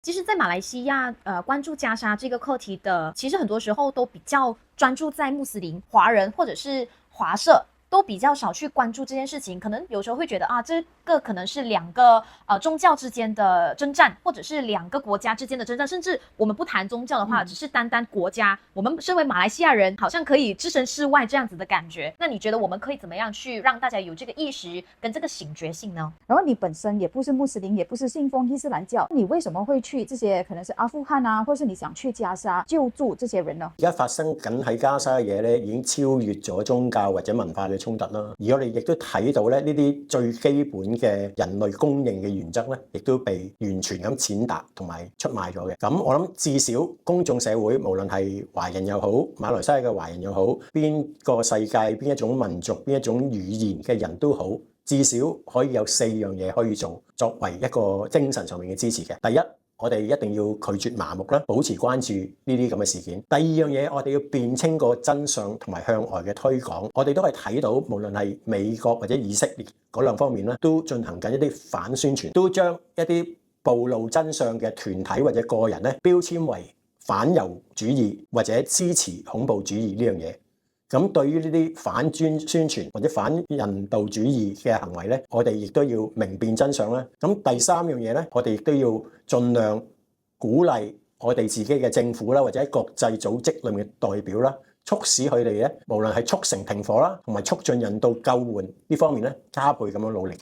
其实，在马来西亚，关注加沙这个课题的，其实很多时候都比较专注在穆斯林、华人或者是华社，都比较少去关注这件事情。可能有时候会觉得啊，这个可能是两个宗教之间的征战，或者是两个国家之间的征战，甚至我们不谈宗教的话，只是单单国家，我们身为马来西亚人，好像可以置身事外这样子的感觉。那你觉得我们可以怎么样去让大家有这个意识跟这个醒觉性呢？然后你本身也不是穆斯林，也不是信奉伊斯蘭教，你為什麼會去這些可能是阿富汗啊，或是你想去加沙救助這些人呢？而家發生緊喺加沙嘅嘢咧，已經超越咗宗教或者文化嘅衝突啦。而我哋亦都睇到咧，呢啲最基本嘅人類公認嘅原則咧，亦都被完全咁踐踏同埋出賣咗嘅。咁我諗至少公眾社會，無論係華人又好，馬來西亞嘅華人又好，邊個世界邊一種民族邊一種語言嘅人都好。至少可以有4樣嘢可以做，作為一個精神上面嘅支持嘅。第一，我哋一定要拒絕麻木啦，保持關注呢啲咁嘅事件。第二樣嘢，我哋要辨清個真相同埋向外嘅推廣。我哋都係睇到，無論係美國或者以色列嗰兩方面咧，都進行緊一啲反宣傳，都將一啲暴露真相嘅團體或者個人咧標籤為反猶主義或者支持恐怖主義呢樣嘢。咁對於呢啲反宣傳或者反人道主義嘅行為咧，我哋亦都要明辨真相啦。咁第三樣嘢咧，我哋亦都要盡量鼓勵我哋自己嘅政府啦，或者喺國際組織裏面嘅代表啦，促使佢哋咧，無論係促成停火啦，同埋促進人道救援呢方面咧，加倍咁樣努力嘅。